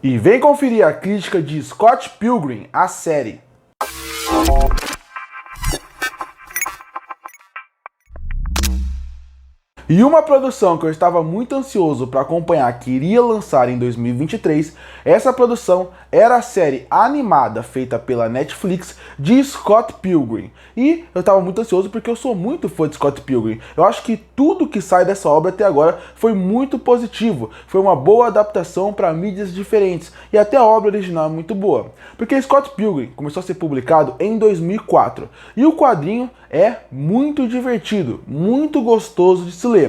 E vem conferir a crítica de Scott Pilgrim, a série. E uma produção que eu estava muito ansioso para acompanhar, que iria lançar em 2023, essa produção era a série animada feita pela Netflix de Scott Pilgrim. E eu estava muito ansioso porque eu sou muito fã de Scott Pilgrim. Eu acho que tudo que sai dessa obra até agora foi muito positivo. Foi uma boa adaptação para mídias diferentes e até a obra original é muito boa. Porque Scott Pilgrim começou a ser publicado em 2004 e o quadrinho é muito divertido, muito gostoso de se ler.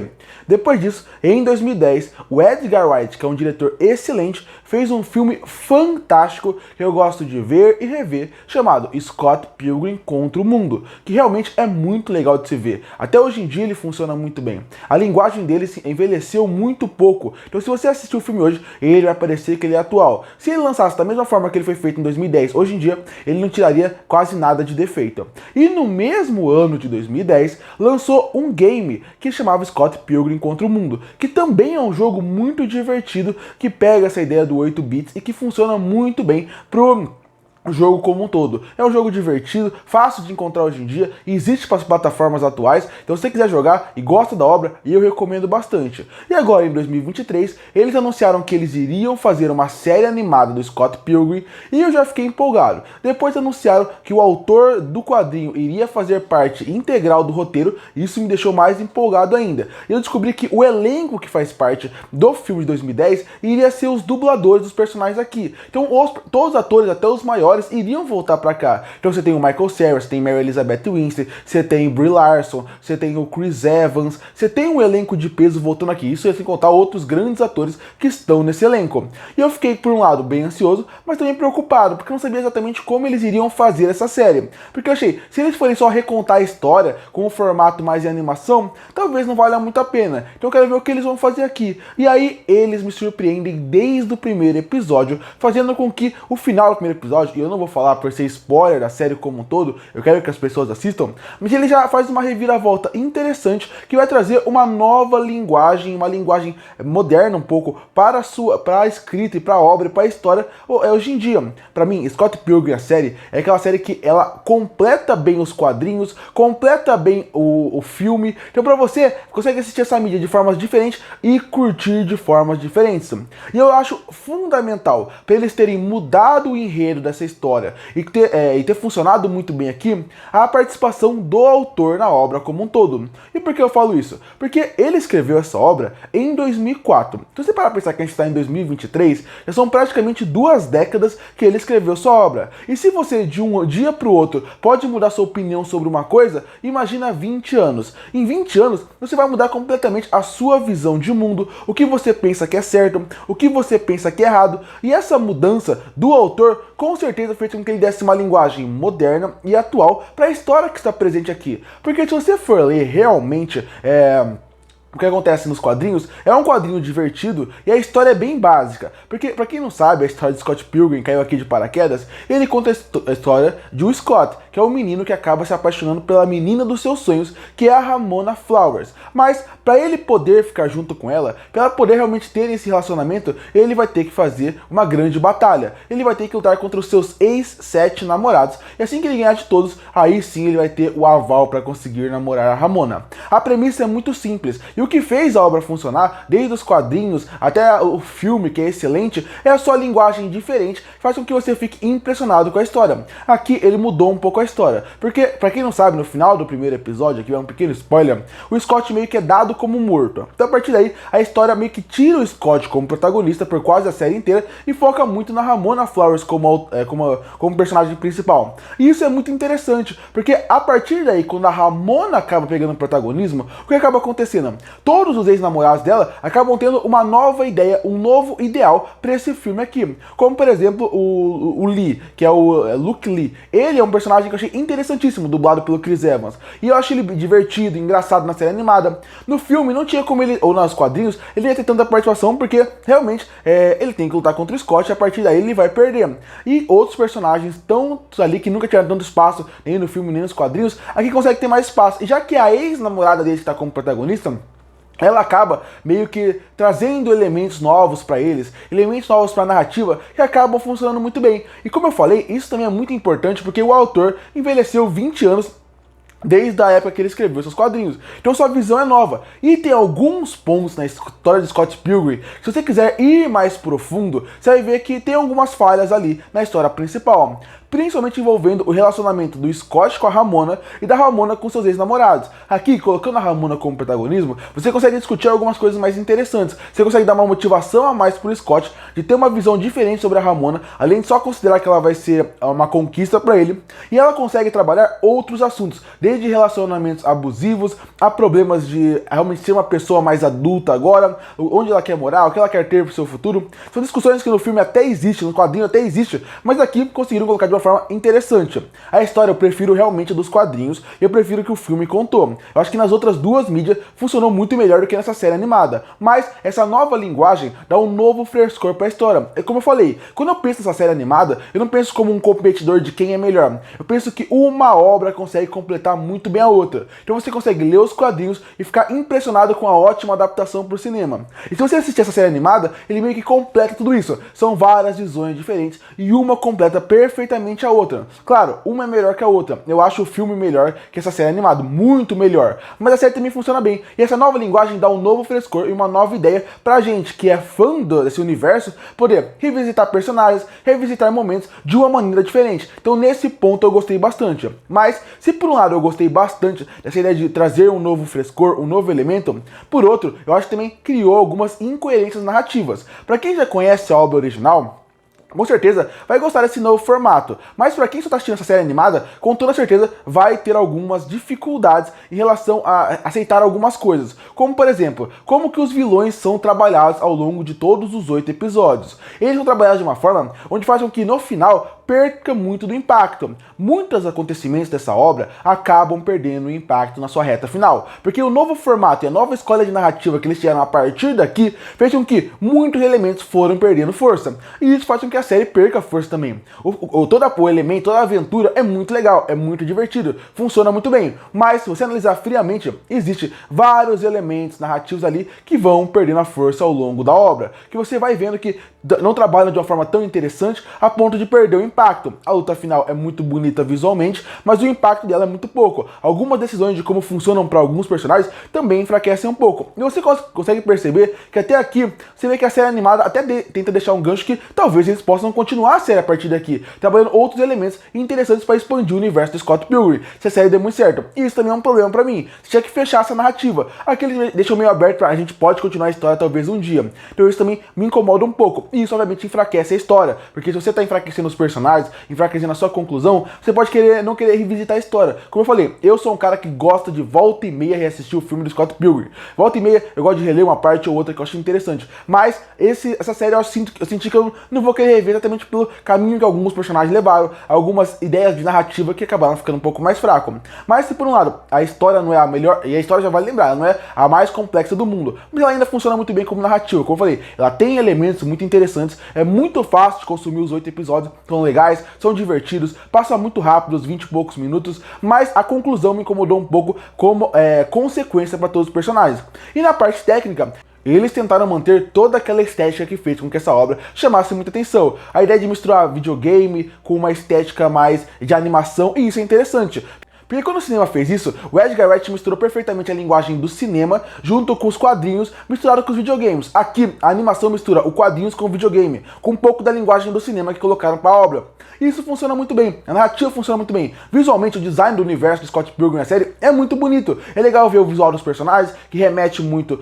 Depois disso, em 2010, o Edgar Wright, que é um diretor excelente, fez um filme fantástico que eu gosto de ver e rever, chamado Scott Pilgrim contra o Mundo, que realmente é muito legal de se ver. Até hoje em dia ele funciona muito bem. A linguagem dele envelheceu muito pouco, então se você assistir o filme hoje, ele vai parecer que ele é atual. Se ele lançasse da mesma forma que ele foi feito em 2010, hoje em dia, ele não tiraria quase nada de defeito. E no mesmo ano de 2010, lançou um game que chamava Scott Pilgrim contra o Mundo, que também é um jogo muito divertido, que pega essa ideia do 8 bits e que funciona muito bem pro jogo como um todo. É um jogo divertido, fácil de encontrar hoje em dia, existe para as plataformas atuais, então se você quiser jogar e gosta da obra, eu recomendo bastante. E agora em 2023, eles anunciaram que eles iriam fazer uma série animada do Scott Pilgrim e eu já fiquei empolgado. Depois anunciaram que o autor do quadrinho iria fazer parte integral do roteiro, e isso me deixou mais empolgado ainda. E eu descobri que o elenco que faz parte do filme de 2010 iria ser os dubladores dos personagens aqui. Então todos os atores, até os maiores, iriam voltar pra cá. Então você tem o Michael Cera, você tem Mary Elizabeth Winstead, você tem Brie Larson, você tem o Chris Evans, você tem um elenco de peso voltando aqui. Isso é sem contar outros grandes atores que estão nesse elenco. E eu fiquei, por um lado, bem ansioso, mas também preocupado, porque eu não sabia exatamente como eles iriam fazer essa série. Porque eu achei, se eles forem só recontar a história com um formato mais de animação, talvez não valha muito a pena. Então eu quero ver o que eles vão fazer aqui. E aí eles me surpreendem desde o primeiro episódio, fazendo com que o final do primeiro episódio, eu não vou falar por ser spoiler da série como um todo, eu quero que as pessoas assistam, mas ele já faz uma reviravolta interessante que vai trazer uma nova linguagem, uma linguagem moderna um pouco para a escrita e para a obra e para a história hoje em dia. Para mim, Scott Pilgrim, a série, é aquela série que ela completa bem os quadrinhos, completa bem o filme, então para você, consegue assistir essa mídia de formas diferentes e curtir de formas diferentes. E eu acho fundamental para eles terem mudado o enredo dessa história e ter funcionado muito bem aqui a participação do autor na obra como um todo. E por que eu falo isso? Porque ele escreveu essa obra em 2004. Então você para pensar que a gente está em 2023, já são praticamente 2 décadas que ele escreveu sua obra. E se você de um dia para o outro pode mudar sua opinião sobre uma coisa, imagina 20 anos. Em 20 anos você vai mudar completamente a sua visão de mundo, o que você pensa que é certo, o que você pensa que é errado. E essa mudança do autor com certeza fez com que ele desse uma linguagem moderna e atual para a história que está presente aqui. Porque se você for ler realmente o que acontece nos quadrinhos, é um quadrinho divertido e a história é bem básica. Porque, pra quem não sabe, a história de Scott Pilgrim caiu aqui de paraquedas, ele conta a história de um Scott, que é o menino que acaba se apaixonando pela menina dos seus sonhos, que é a Ramona Flowers. Mas, para ele poder ficar junto com ela, para ela poder realmente ter esse relacionamento, ele vai ter que fazer uma grande batalha. Ele vai ter que lutar contra os seus ex-7 namorados. E assim que ele ganhar de todos, aí sim ele vai ter o aval para conseguir namorar a Ramona. A premissa é muito simples. E o que fez a obra funcionar, desde os quadrinhos até o filme, que é excelente, é a sua linguagem diferente, que faz com que você fique impressionado com a história. Aqui ele mudou um pouco a história, porque, pra quem não sabe, no final do primeiro episódio, aqui é um pequeno spoiler, o Scott meio que é dado como morto. Então a partir daí, a história meio que tira o Scott como protagonista por quase a série inteira e foca muito na Ramona Flowers como personagem principal. E isso é muito interessante, porque a partir daí, quando a Ramona acaba pegando o protagonismo, o que acaba acontecendo? Todos os ex-namorados dela acabam tendo uma nova ideia, um novo ideal para esse filme aqui. Como, por exemplo, o Lee, que é o Luke Lee. Ele é um personagem que eu achei interessantíssimo, dublado pelo Chris Evans. E eu achei ele divertido, engraçado na série animada. No filme não tinha como ele, ou nos quadrinhos, ele ia ter tanta participação, porque realmente ele tem que lutar contra o Scott e a partir daí ele vai perder. E outros personagens estão ali que nunca tiveram tanto espaço, nem no filme, nem nos quadrinhos, aqui consegue ter mais espaço. E já que a ex-namorada dele está como protagonista, ela acaba meio que trazendo elementos novos para eles, elementos novos para a narrativa que acabam funcionando muito bem. E como eu falei, isso também é muito importante porque o autor envelheceu 20 anos desde a época que ele escreveu seus quadrinhos. Então sua visão é nova. E tem alguns pontos na história de Scott Pilgrim que, se você quiser ir mais profundo, você vai ver que tem algumas falhas ali na história principal. Principalmente envolvendo o relacionamento do Scott com a Ramona e da Ramona com seus ex-namorados. Aqui, colocando a Ramona como protagonismo, você consegue discutir algumas coisas mais interessantes. Você consegue dar uma motivação a mais pro Scott de ter uma visão diferente sobre a Ramona, além de só considerar que ela vai ser uma conquista para ele. E ela consegue trabalhar outros assuntos, desde relacionamentos abusivos a problemas de realmente ser uma pessoa mais adulta agora, onde ela quer morar, o que ela quer ter pro seu futuro. São discussões que no filme até existe, no quadrinho até existe, mas aqui conseguiram colocar de uma forma interessante. A história eu prefiro realmente dos quadrinhos e eu prefiro que o filme contou. Eu acho que nas outras duas mídias funcionou muito melhor do que nessa série animada, mas essa nova linguagem dá um novo frescor para a história. É como eu falei, quando eu penso nessa série animada, eu não penso como um competidor de quem é melhor. Eu penso que uma obra consegue completar muito bem a outra. Então você consegue ler os quadrinhos e ficar impressionado com a ótima adaptação para o cinema. E se você assistir essa série animada, ele meio que completa tudo isso. São várias visões diferentes e uma completa perfeitamente a outra. Claro, uma é melhor que a outra. Eu acho o filme melhor que essa série animada, muito melhor. Mas a série também funciona bem. E essa nova linguagem dá um novo frescor e uma nova ideia pra gente que é fã desse universo poder revisitar personagens, revisitar momentos de uma maneira diferente. Então nesse ponto eu gostei bastante. Mas se por um lado eu gostei bastante dessa ideia de trazer um novo frescor, um novo elemento, por outro, eu acho que também criou algumas incoerências narrativas. Pra quem já conhece a obra original, com certeza vai gostar desse novo formato, mas para quem só está assistindo essa série animada, com toda certeza vai ter algumas dificuldades em relação a aceitar algumas coisas, como por exemplo, como que os vilões são trabalhados ao longo de todos os 8 episódios. Eles são trabalhados de uma forma onde faz com que no final perca muito do impacto. Muitos acontecimentos dessa obra acabam perdendo o impacto na sua reta final, porque o novo formato e a nova escolha de narrativa que eles tiveram a partir daqui fez com que muitos elementos foram perdendo força, e isso faz com que a série perca força também. Todo o elemento, toda a aventura é muito legal, é muito divertido, funciona muito bem, mas se você analisar friamente, existe vários elementos narrativos ali que vão perdendo a força ao longo da obra, que você vai vendo que não trabalham de uma forma tão interessante a ponto de perder o impacto. A luta final é muito bonita visualmente, mas o impacto dela é muito pouco. Algumas decisões de como funcionam para alguns personagens também enfraquecem um pouco. E você consegue perceber que até aqui, você vê que a série animada até tenta deixar um gancho que talvez eles possam continuar a série a partir daqui, trabalhando outros elementos interessantes para expandir o universo do Scott Pilgrim, se a série der muito certo. E isso também é um problema para mim. Você tinha que fechar essa narrativa. Aqui eles deixam meio aberto para a gente pode continuar a história talvez um dia. Então isso também me incomoda um pouco. E isso obviamente enfraquece a história, porque se você está enfraquecendo os personagens, enfraquecendo a sua conclusão, você pode não querer revisitar a história. Como eu falei, eu sou um cara que gosta de volta e meia reassistir o filme do Scott Pilgrim. Volta e meia eu gosto de reler uma parte ou outra que eu acho interessante. Mas essa série eu senti que eu não vou querer rever exatamente pelo caminho que alguns personagens levaram, algumas ideias de narrativa que acabaram ficando um pouco mais fraco. Mas se por um lado a história não é a melhor, e a história já vale lembrar, ela não é a mais complexa do mundo, mas ela ainda funciona muito bem como narrativa. Como eu falei, ela tem elementos muito interessantes, é muito fácil de consumir os 8 episódios, são legais, são divertidos, passa muito rápido os 20 e poucos minutos, mas a conclusão me incomodou um pouco como consequência para todos os personagens. E na parte técnica, eles tentaram manter toda aquela estética que fez com que essa obra chamasse muita atenção. A ideia de misturar videogame com uma estética mais de animação, e isso é interessante. Porque quando o cinema fez isso, o Edgar Wright misturou perfeitamente a linguagem do cinema junto com os quadrinhos, misturado com os videogames. Aqui, a animação mistura o quadrinhos com o videogame, com um pouco da linguagem do cinema que colocaram para a obra. E isso funciona muito bem, a narrativa funciona muito bem. Visualmente, o design do universo de Scott Pilgrim na série é muito bonito. É legal ver o visual dos personagens, que remete muito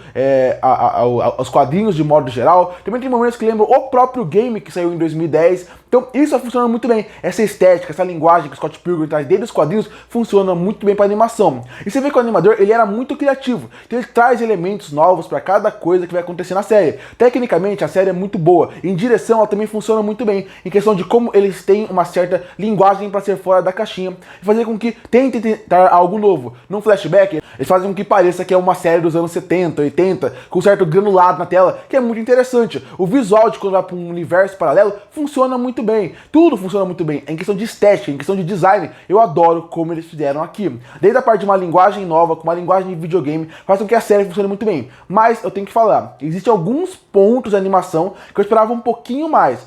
aos quadrinhos de modo geral. Também tem momentos que lembram o próprio game que saiu em 2010. Então isso funciona muito bem. Essa estética, essa linguagem que Scott Pilgrim traz desde os quadrinhos funciona muito bem para animação. E você vê que o animador ele era muito criativo. Então ele traz elementos novos para cada coisa que vai acontecer na série. Tecnicamente a série é muito boa. Em direção ela também funciona muito bem. Em questão de como eles têm uma certa linguagem para ser fora da caixinha e fazer com que tentem tentar algo novo. Num flashback eles fazem com que pareça que é uma série dos anos 70, 80, com um certo granulado na tela, que é muito interessante. O visual de quando vai para um universo paralelo funciona muito muito bem, tudo funciona muito bem. Em questão de estética, em questão de design, eu adoro como eles fizeram aqui. Desde a parte de uma linguagem nova, com uma linguagem de videogame, faz com que a série funcione muito bem. Mas eu tenho que falar, existem alguns pontos de animação que eu esperava um pouquinho mais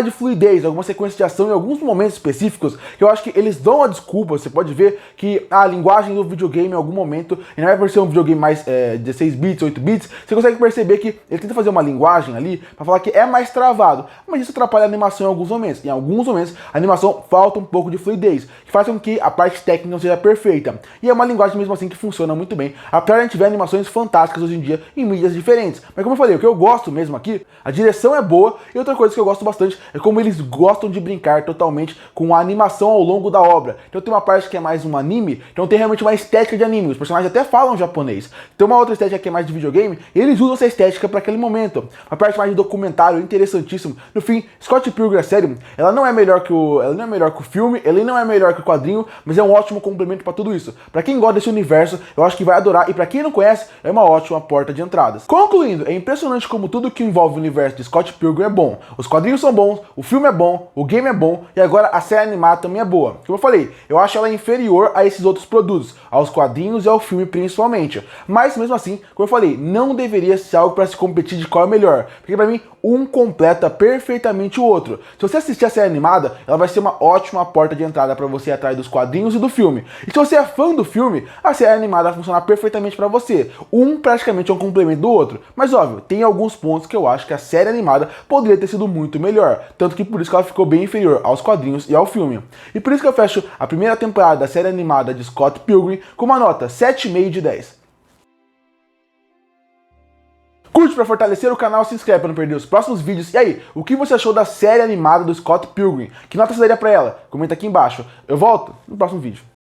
de fluidez, alguma sequência de ação em alguns momentos específicos, que eu acho que eles dão a desculpa. Você pode ver que a linguagem do videogame em algum momento, e não é por ser um videogame mais 16 bits, 8 bits, você consegue perceber que ele tenta fazer uma linguagem ali para falar que é mais travado, mas isso atrapalha a animação em alguns momentos. Em alguns momentos a animação falta um pouco de fluidez, que faz com que a parte técnica não seja perfeita. E é uma linguagem mesmo assim que funciona muito bem, apesar de a gente ver animações fantásticas hoje em dia em mídias diferentes. Mas como eu falei, o que eu gosto mesmo aqui, a direção é boa, e outra coisa que eu gosto bastante é como eles gostam de brincar totalmente com a animação ao longo da obra. Então tem uma parte que é mais um anime, então tem realmente uma estética de anime, os personagens até falam japonês. Tem uma outra estética que é mais de videogame, e eles usam essa estética para aquele momento. Uma parte mais de documentário, interessantíssimo. No fim, Scott Pilgrim, a série, ela não é melhor que o filme, ela não é melhor que o quadrinho, mas é um ótimo complemento para tudo isso. Para quem gosta desse universo, eu acho que vai adorar, e para quem não conhece, é uma ótima porta de entradas. Concluindo, é impressionante como tudo que envolve o universo de Scott Pilgrim é bom. Os quadrinhos são bons, o filme é bom, o game é bom, e agora a série animada também é boa. Como eu falei, eu acho ela inferior a esses outros produtos, aos quadrinhos e ao filme principalmente. Mas mesmo assim, como eu falei, não deveria ser algo para se competir de qual é melhor, porque para mim um completa perfeitamente o outro. Se você assistir a série animada, ela vai ser uma ótima porta de entrada para você ir atrás dos quadrinhos e do filme. E se você é fã do filme, a série animada vai funcionar perfeitamente para você. Um praticamente é um complemento do outro. Mas óbvio, tem alguns pontos que eu acho que a série animada poderia ter sido muito melhor. Tanto que por isso que ela ficou bem inferior aos quadrinhos e ao filme. E por isso que eu fecho a primeira temporada da série animada de Scott Pilgrim com uma nota 7,5 de 10. Curte para fortalecer o canal, se inscreve para não perder os próximos vídeos. E aí, o que você achou da série animada do Scott Pilgrim? Que nota você daria para ela? Comenta aqui embaixo. Eu volto no próximo vídeo.